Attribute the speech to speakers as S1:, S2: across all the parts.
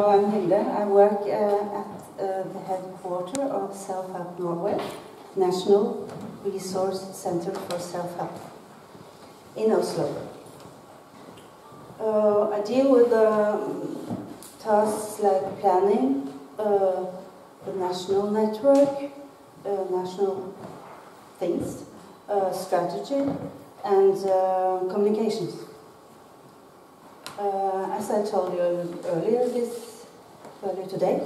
S1: know, I'm Hilde. I work at the headquarters of Self-Help Norway, National Resource Center for Self-Help in Oslo. I deal with tasks like planning, the national network, national things, strategy, and communications. As I told you earlier today,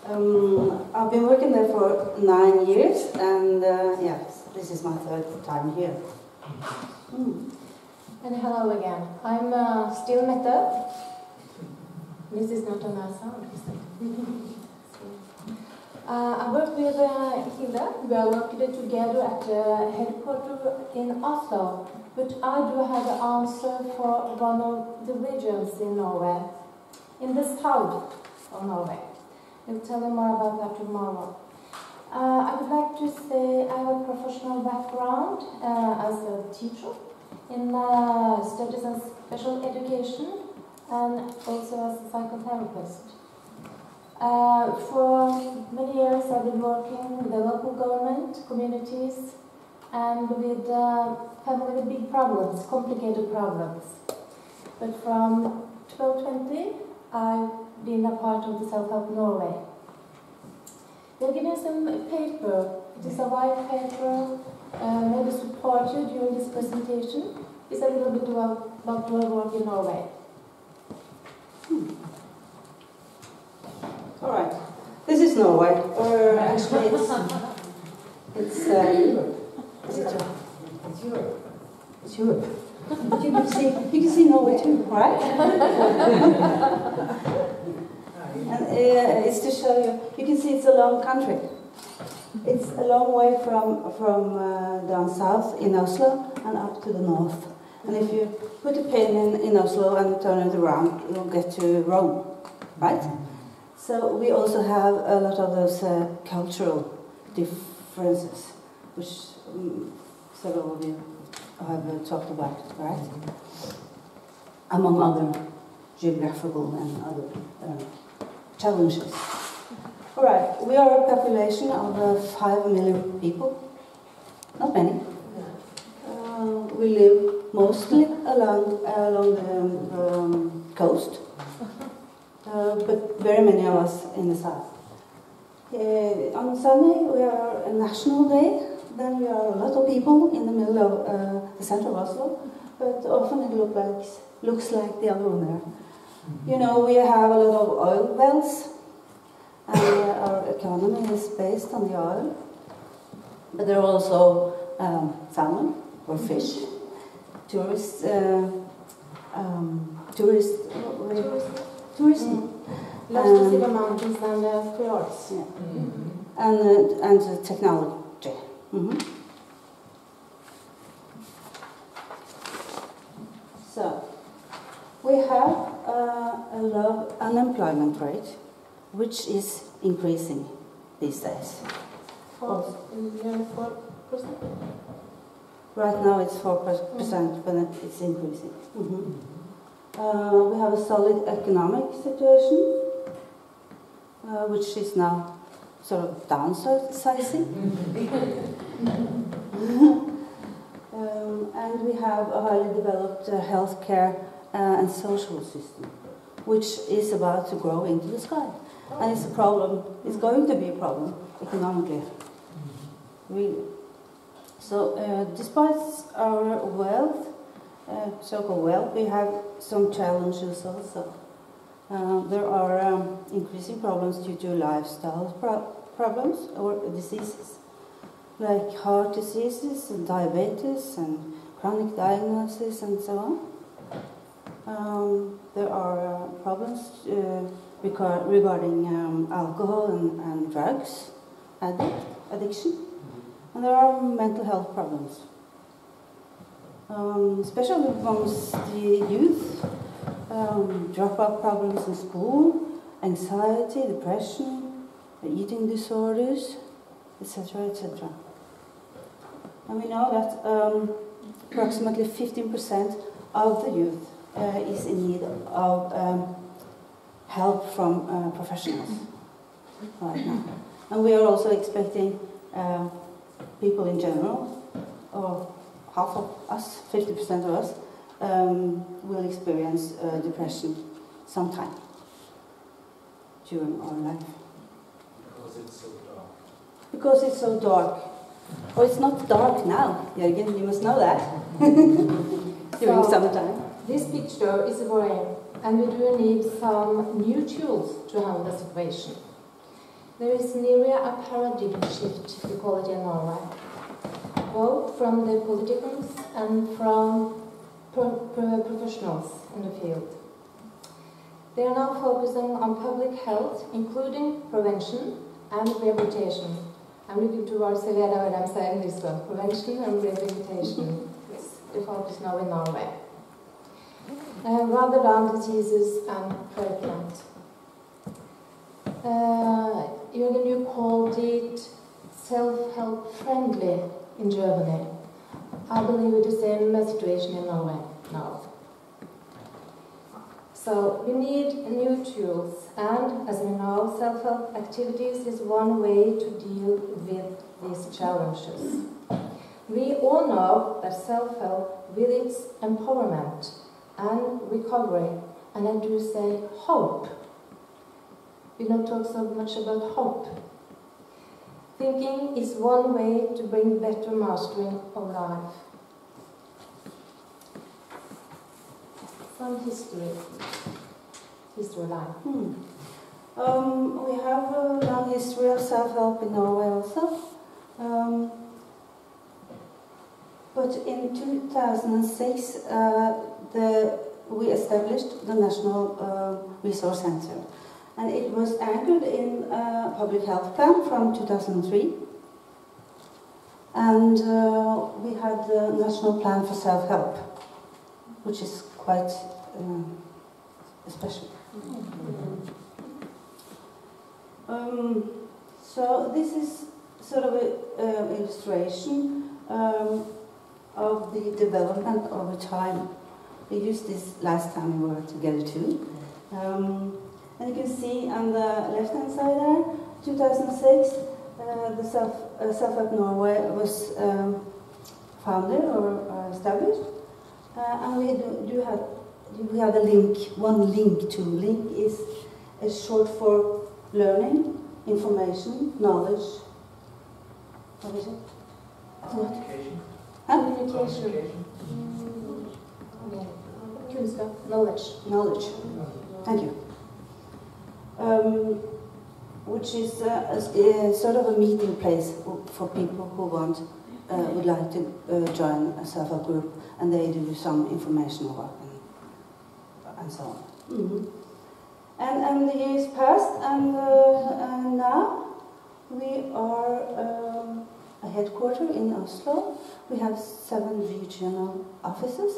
S1: I've been working there for 9 years, and yes, this is my third time here.
S2: And hello again. I'm still Mette. This is not a nice sound, is it? I work with Hilde. We are working together at the headquarters in Oslo, but I do have an answer for one of the regions in Norway, in the south of Norway. We'll tell you more about that tomorrow. I would like to say I have a professional background as a teacher in studies and special education, and also as a psychotherapist. For many years I've been working with the local government, communities, and with family with big problems, complicated problems. But from 1220 I've been a part of the Self-Help Norway. They'll give you some paper. It is a white paper, maybe support you during this presentation. It's a little bit about our work in Norway.
S1: All right. This is Norway, or actually it's Europe. Is it Europe? It's Europe. It's Europe. But you can see Norway too, right? And it's to show you. You can see it's a long country. It's a long way from down south in Oslo and up to the north. And if you put a pin in Oslo and turn it around, you'll get to Rome, right? So we also have a lot of those cultural differences, which several of you have talked about, right? Among other geographical and other challenges. All right, we are a population of 5 million people, not many. We live mostly along the coast. But very many of us in the south. On Sunday we are a national day. Then we are a lot of people in the middle of the center of Oslo. But often it looks like the other one there. You know, we have a lot of oil wells, and our economy is based on the oil. But there are also salmon or fish, tourism.
S2: Lots to see the mountains and the fjords.
S1: Yeah. And technology. So, we have a low unemployment rate, which is increasing these days.
S2: 4%?
S1: Right now it's 4%, but it's increasing. We have a solid economic situation, which is now sort of downsizing. And we have a highly developed healthcare and social system, which is about to grow into the sky. And it's a problem, it's going to be a problem economically, really. So despite our wealth, so-called wealth, we have some challenges also. There are increasing problems due to lifestyle problems or diseases, like heart diseases and diabetes and chronic diagnosis and so on. There are problems regarding alcohol and drugs addiction, and there are mental health problems. Especially amongst the youth, dropout problems in school, anxiety, depression, eating disorders, etc., etc. And we know that approximately 15% of the youth is in need of help from professionals right now. And we are also expecting people in general, or half of us, 50% of us, will experience depression sometime during our life.
S3: Because it's so dark.
S1: Because it's so dark. Oh, it's not dark now, Jørgen, you must know that. During summertime.
S2: This picture is worrying, and we do need some new tools to handle the situation. There is nearly a paradigm shift, we call it in Norway, both from the politicians and from professionals in the field. They are now focusing on public health, including prevention and rehabilitation. I'm looking towards Hilde when I'm saying this one. Prevention and rehabilitation is the focus now in Norway, rather than diseases and treatment. Jørgen, you called it self-help friendly in Germany. I believe it's the same situation in Norway now. So we need new tools, and as we know, self-help activities is one way to deal with these challenges. We all know that self-help, with its empowerment and recovery, and I do say hope. We don't talk so much about hope. Thinking is one way to bring better mastering of life. Some history line.
S1: We have a long history of self-help in Norway also. But in 2006, we established the National Resource Center. And it was anchored in a public health plan from 2003. And we had the National Plan for Self-Help, which is quite special. So this is sort of an illustration of the development over time. We used this last time we were together too. And you can see on the left-hand side there, 2006, the Self-Help Norway was founded or established. And we have a link, one link to. Link is short for learning, information, knowledge. What is it?
S3: Communication.
S2: Communication. Kunnskap. Knowledge.
S1: Knowledge. Thank you. Which is sort of a meeting place for people who would like to join a self-help group, and they do some informational work and so on. Mm-hmm. And the years passed, and now we are a headquarter in Oslo. We have 7 regional offices.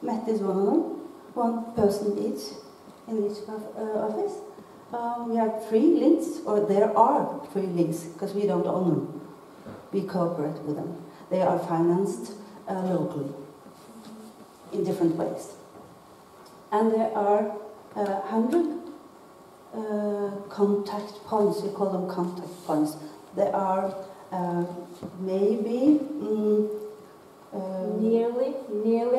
S1: Mette is one of them, one person each in each office. We have 3 links, or there are 3 links, because we don't own them. We cooperate with them. They are financed locally in different ways. And there are 100 contact points. We call them contact points. There are maybe
S2: nearly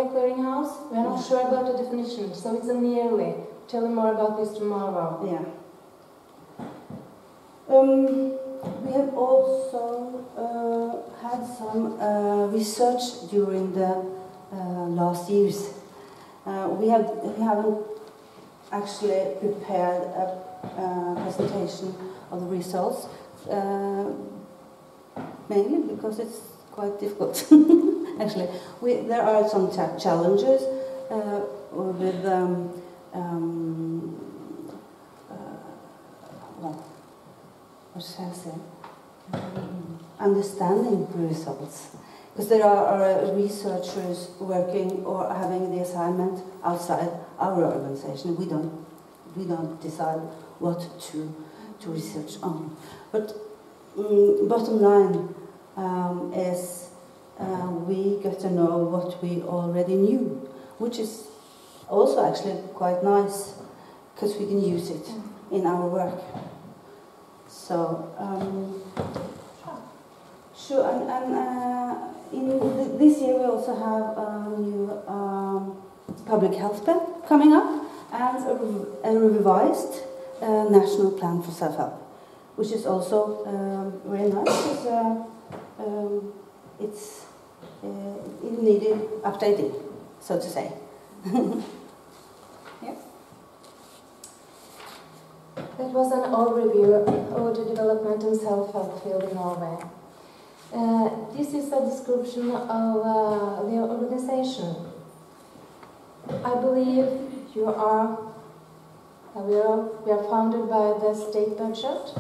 S2: a clearinghouse. We're not sure about the definition, so it's a nearly. Tell me more about this tomorrow.
S1: Yeah. We have also had some research during the last years. We haven't actually prepared a presentation of the results, mainly because it's quite difficult. Actually, there are some challenges with what shall I say? Understanding the results. Because there are researchers working or having the assignment outside our organization. We don't decide what to research on. But bottom line is we get to know what we already knew, which is also actually quite nice because we can use it in our work. So, sure, and this year we also have a new public health plan coming up and a revised national plan for self-help, which is also very nice because it needed updating, so to say.
S2: Yeah. That was an overview of the development and self-help field in Norway. This is a description of the organization. I believe we are founded by the state budget.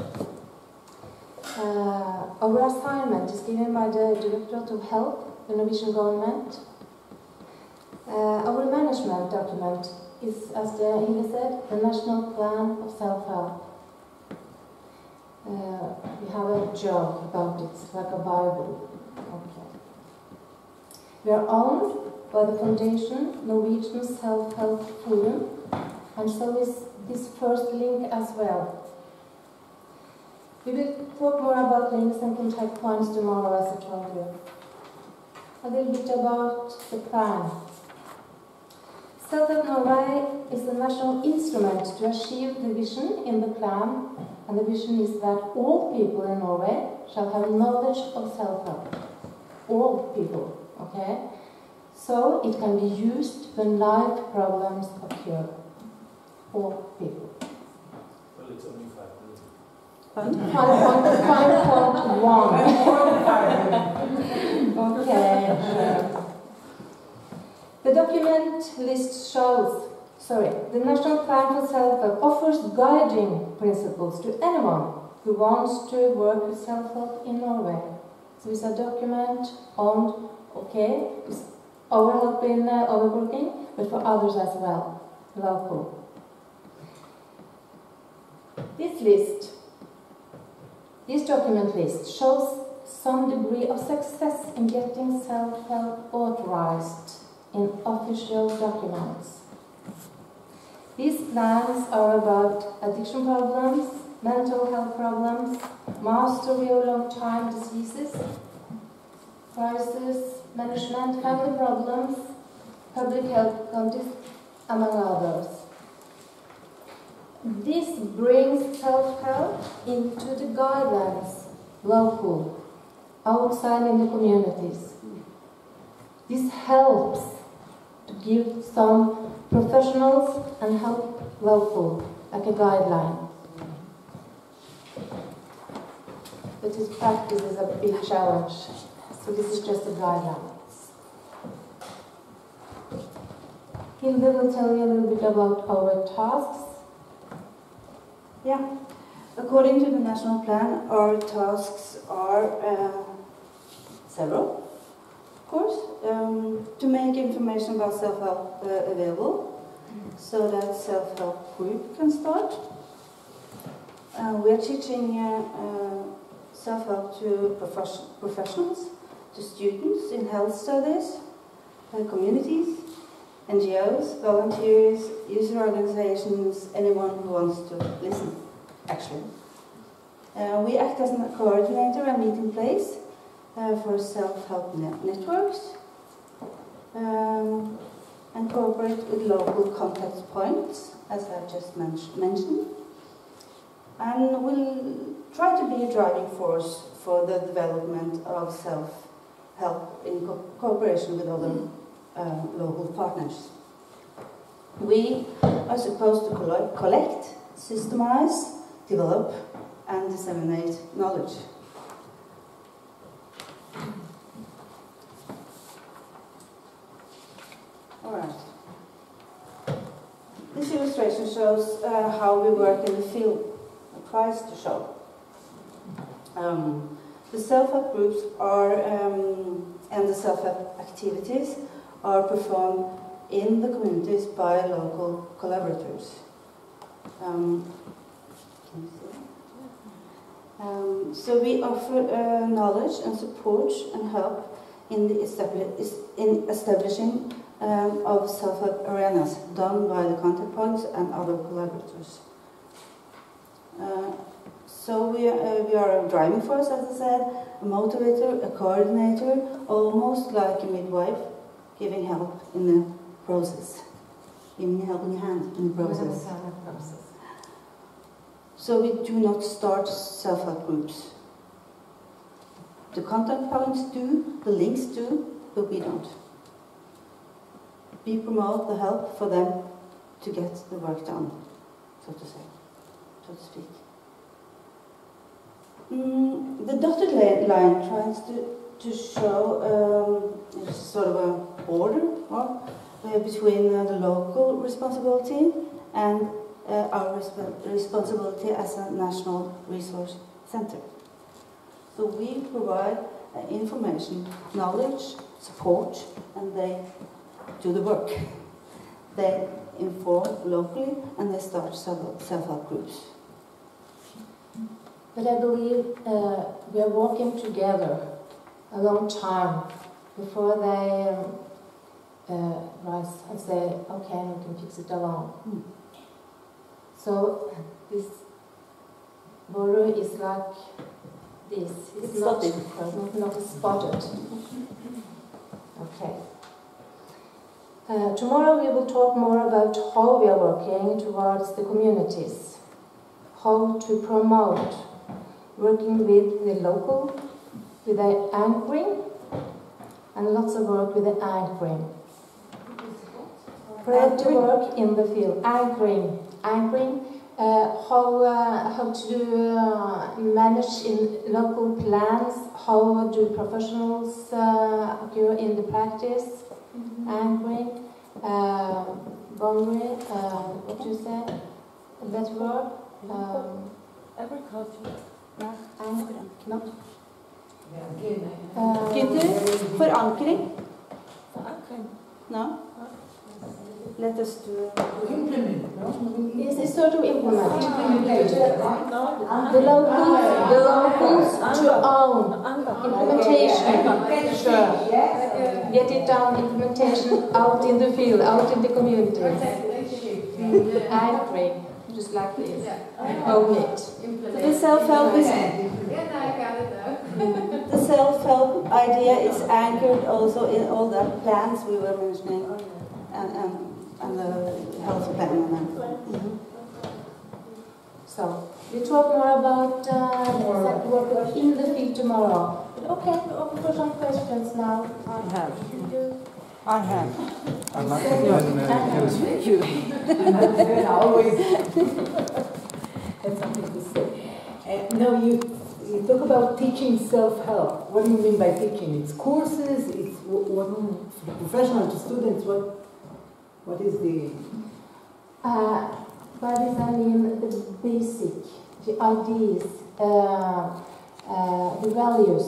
S2: Our assignment is given by the Directorate of Health, the Norwegian government. Our management document is, as Hilde said, the National Plan of Self-Help. We have a joke about it, like a Bible. Okay. We are owned by the Foundation Norwegian Self-Help Forum, and so is this first link as well. We will talk more about links and contact points tomorrow, as I told you. A little bit about the plan. Self-Help Norway is the national instrument to achieve the vision in the plan, and the vision is that all people in Norway shall have knowledge of self-help. All people, okay? So it can be used when life problems occur. All people.
S3: Well, it's only 5 million.
S2: 5.1. Okay. The document list shows, the National Plan for Self-Help offers guiding principles to anyone who wants to work with self-help in Norway. So it's a document owned, it's our help in overworking, but for others as well, local. This document list shows some degree of success in getting self-help authorized in official documents. These plans are about addiction problems, mental health problems, mastery of long-time diseases, crisis management, family problems, public health conditions, among others. This brings self-help into the guidelines, local, outside in the communities. This helps to give some professionals and help local, like a guideline. But its practice is a big challenge, so this is just a guideline. Hilde will tell you a little bit about our tasks.
S1: Yeah. According to the national plan, our tasks are several, of course, to make information about self-help available, so that self-help group can start. We are teaching self-help to professionals, to students in health studies, communities, NGOs, volunteers, user organizations, anyone who wants to listen, actually. We act as a coordinator and meeting place for self-help networks and cooperate with local contact points, as I just mentioned. And we'll try to be a driving force for the development of self-help in cooperation with other local partners. We are supposed to collect, systemize, develop, and disseminate knowledge. All right. This illustration shows how we work in the field. It tries to show. The self-help groups are and the self-help activities are performed in the communities by local collaborators. So we offer knowledge and support and help in establishing of self-help arenas done by the contact points and other collaborators. So we are a driving force, as I said, a motivator, a coordinator, almost like a midwife, giving help in the process, giving a helping hand in the process. So we do not start self-help groups. The contact points do, the links do, but we don't. We promote the help for them to get the work done, so to say, so to speak. The dotted line tries to show sort of a border between the local responsibility and our responsibility as a national resource center. So we provide information, knowledge, support, and they do the work. They inform locally and they start self-help groups.
S2: But I believe we are working together a long time before they rise and say, okay, we can fix it alone. So this border is like this. It's not spotted. Okay. Tomorrow we will talk more about how we are working towards the communities, how to promote working with the local, with the anchoring, and lots of work with the anchoring. To work in the field, anchoring, how to manage in local plans, how do professionals occur in the practice, anchoring, boundary, what do you say, that word?
S1: Agriculture.
S2: Anchoring, no?
S1: Forankring? No? Let us do
S4: implement.
S2: It's sort of implement. The locals to own implementation. Sure. Get it down, implementation out in the field, out in the communities. Anchoring, just like this. Own it.
S1: the self-help is the self-help idea is anchored also in all the plans we were mentioning and the health plan.
S2: So we talk more about work in the field tomorrow. But okay, we're open for some questions now.
S4: I have.
S3: I'm not you.
S4: I always have something to say. Now you talk about teaching self-help. What do you mean by teaching? It's courses. It's what for professional to students. What is the?
S2: By this I mean the basic, the ideas, the values,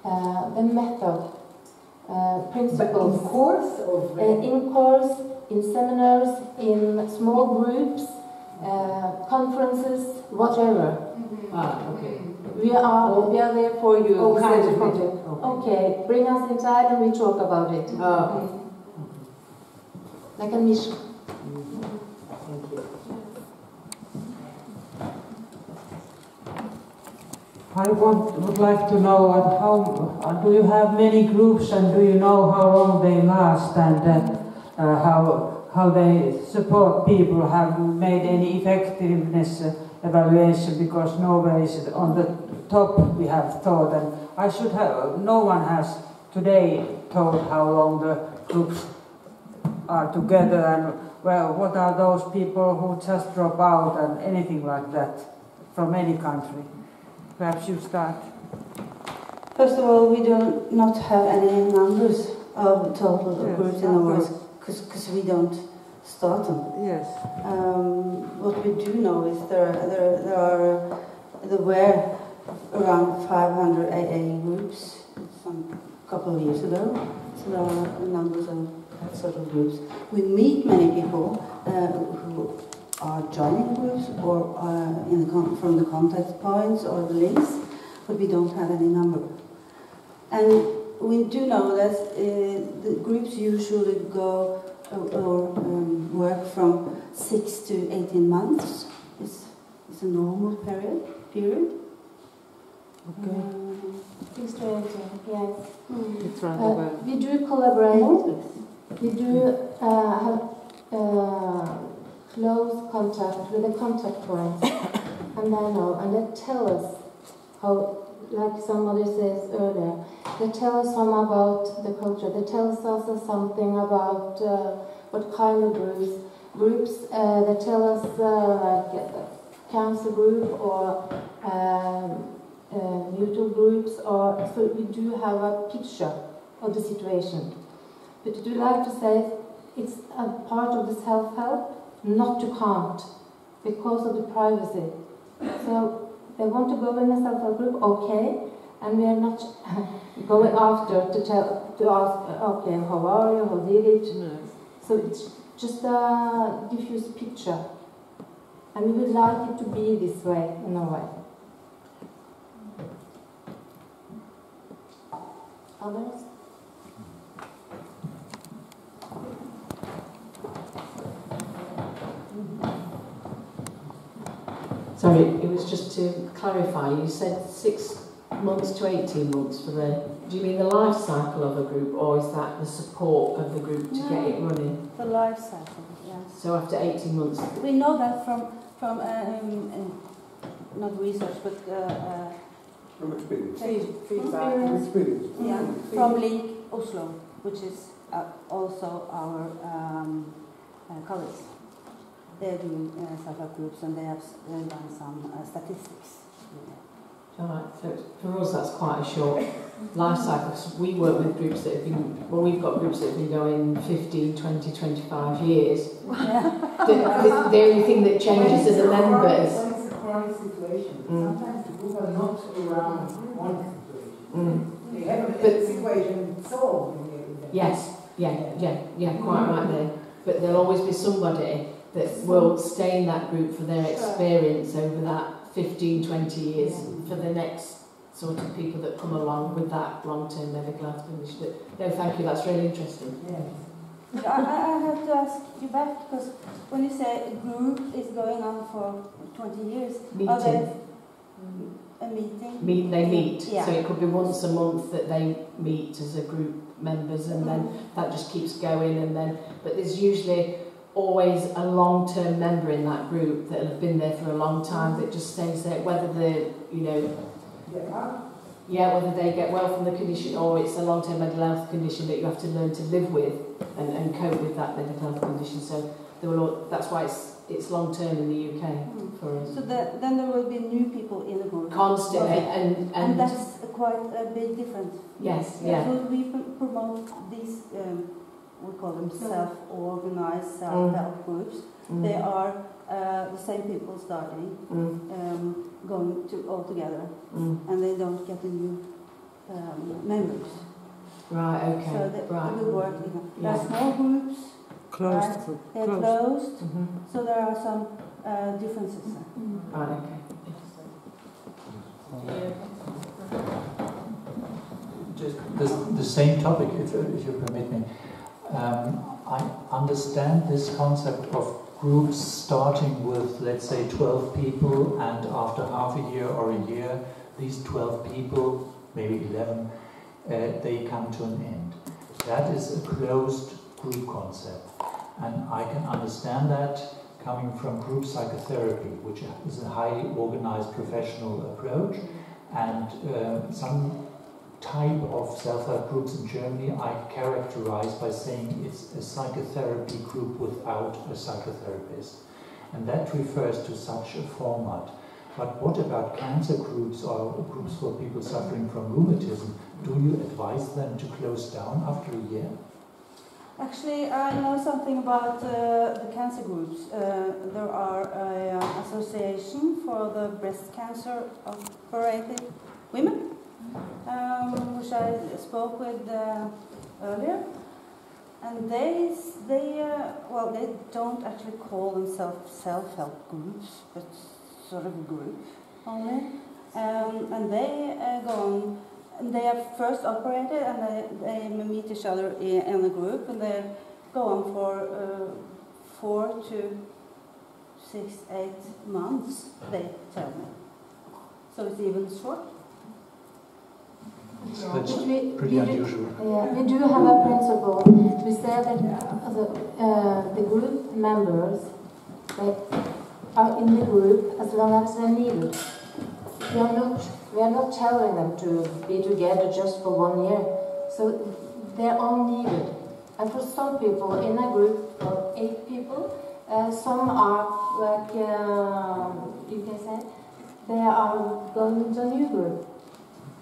S2: the method, principles.
S4: But in course
S2: in course, in seminars, in small groups, conferences, whatever.
S4: Okay.
S2: We are there for you.
S4: All kinds of content.
S2: Okay, bring us inside and we talk about it. Like a mission.
S4: Thank you.
S5: I would like to know how do you have many groups and do you know how long they last and how they support people? Have made any effectiveness evaluation, because Norway is on the top, we have thought, and no one has today told how long the groups are together and well, what are those people who just drop out and anything like that from any country? Perhaps you start.
S1: First of all, we do not have any numbers of total groups in Norway because we don't start them.
S5: Yes.
S1: What we do know is there were around 500 AA groups a couple of years ago. So there are numbers of that sort of groups. We meet many people who are joining groups or from the contact points or the links, but we don't have any number. And we do know that the groups usually go or work from 6 to 18 months. It's a normal period.
S5: Okay.
S2: 6 to 18, yes.
S5: It's rather well.
S2: We do collaborate. We do have close contact with the contact points, and they know, and they tell us how, like somebody says earlier, they tell us some about the culture. They tell us also something about what kind of groups. They tell us like a cancer group or mutual groups, or so we do have a picture of the situation. But I do like to say it's a part of the self-help not to count because of the privacy. So they want to go in a self-help group, okay, and we are not going after to ask, okay, how are you, how did it?
S5: No.
S2: So it's just a diffuse picture, and we would like it to be this way in Norway. Others?
S6: Sorry, it was just to clarify, you said 6 months to 18 months for the... Do you mean the life cycle of a group, or is that the support of the group to get it running?
S1: The life cycle, yes.
S6: So after 18 months...
S1: We know that from not research, but
S7: from experience.
S1: feedback.
S7: Experience.
S1: Yeah, from League Oslo, which is also our colleagues. They're doing self-help groups, and they have done some statistics.
S6: Right, so for us that's quite a short life cycle. So we work with groups that have been, well, we've got groups that have been going 15, 20, 25 years.
S1: Yeah.
S6: The only thing that changes are the members.
S4: When it's a chronic situation, sometimes the group are not around one situation. They have a situation solved.
S6: Yes, yeah, quite right there. But there'll always be somebody that will stay in that group for their experience over that 15, 20 years for the next sort of people that come along with that long-term medical health condition. No, thank you, that's really interesting.
S1: But I have to ask you back, because when you say a group is going on for 20 years, are they a meeting?
S6: They meet,
S1: yeah.
S6: So it could be once a month that they meet as a group members, and then that just keeps going, and then, but there's usually always a long-term member in that group that have been there for a long time that just stays there, whether they, whether they get well from the condition or it's a long-term mental health condition that you have to learn to live with and cope with that mental health condition. So that's why it's long-term in the UK for us.
S1: So then there will be new people in the group.
S6: Constantly,
S1: okay.
S6: and
S1: that's quite a big difference.
S6: Yes, yeah.
S1: So we promote these. We call them self-organized, self-help groups. They are the same people starting, going all together, and they don't get the new members.
S6: Right, okay.
S1: So they will work. There are small groups.
S5: Closed.
S1: They're closed. So there are some differences.
S6: Right, okay.
S8: Just the same topic, if you permit me. I understand this concept of groups starting with, let's say, 12 people, and after half a year or a year, these 12 people, maybe 11, they come to an end. That is a closed group concept. And I can understand that coming from group psychotherapy, which is a highly organized professional approach, and some type of self-help groups in Germany I characterize by saying it's a psychotherapy group without a psychotherapist. And that refers to such a format. But what about cancer groups or groups for people suffering from rheumatism? Do you advise them to close down after a year?
S1: Actually, I know something about the cancer groups. There are an association for the breast cancer operated women, which I spoke with earlier, and they don't actually call themselves self-help groups, but sort of a group only, and they go on And they are first operated, and they meet each other in a group, and they go on for 4 to 6, 8 months, they tell me. So it's even short.
S8: That's pretty unusual.
S2: Yeah, we do have a principle. We say that the group members, they are in the group as long as they're needed. We are not telling them to be together just for 1 year. So they're all needed. And for some people in a group of 8 people, some are like, you can say, they are going into a new group.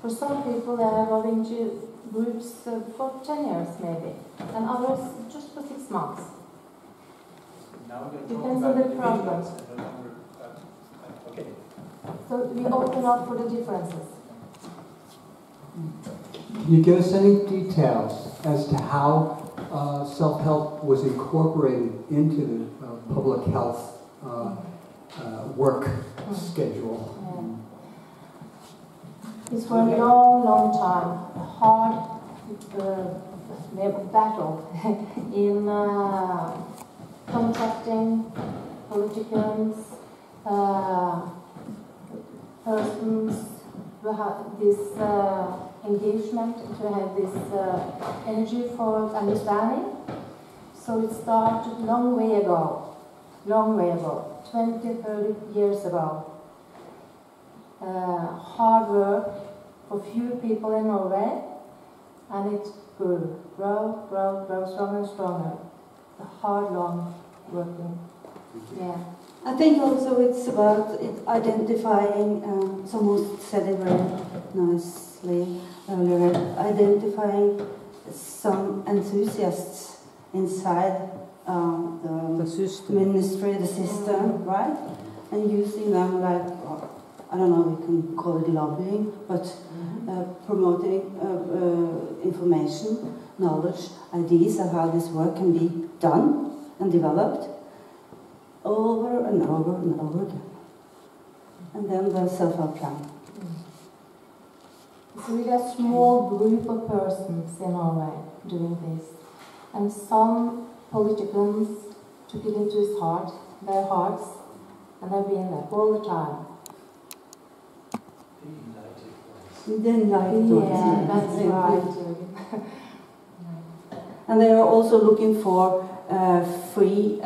S2: For some people, they are going to groups for 10 years maybe, and others just for 6 months. Depends on the problems.
S3: Okay.
S2: So we open up for the differences.
S9: Can you give us any details as to how self-help was incorporated into the public health work schedule?
S2: It's for a long, long time, a hard battle in contracting politicians, persons who have this engagement, to have this energy for understanding. So it started long way ago, 20, 30 years ago. Hard work for few people in Norway, and it grew, stronger and stronger. The hard, long working. Yeah.
S1: I think also it's about identifying, someone said it very nicely earlier, identifying some enthusiasts inside the system. Ministry, the system, right? And using them like, I don't know, we can call it lobbying, but promoting information, knowledge, ideas of how this work can be done and developed over and over and over again. And then the self-help plan.
S2: It's really a small group of persons in Norway doing this. And some politicians took it into their hearts, and they've been there all the time. Yeah, that's right.
S1: And they are also looking for free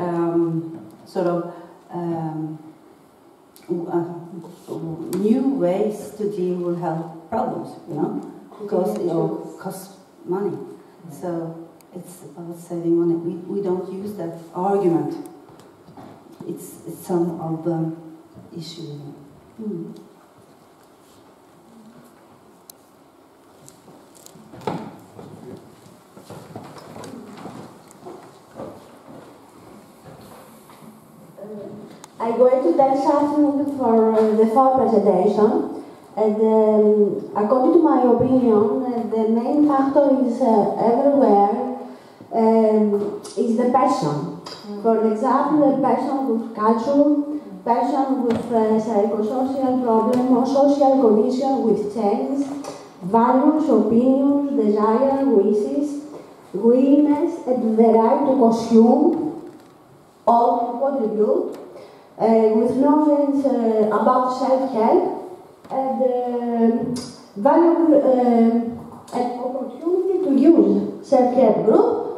S1: sort of new ways to deal with health problems, you know, because it all costs money. So it's about saving money. We don't use that argument. It's some of the issue.
S10: I'm going to tell something for the first presentation. And according to my opinion, the main factor is everywhere is the person. For example, a person with culture, person with psychosocial problem or social condition with change, values, opinions, desires, wishes, willingness, and the right to consume or to contribute. With knowledge about self-help and valuable and opportunity to use self-help group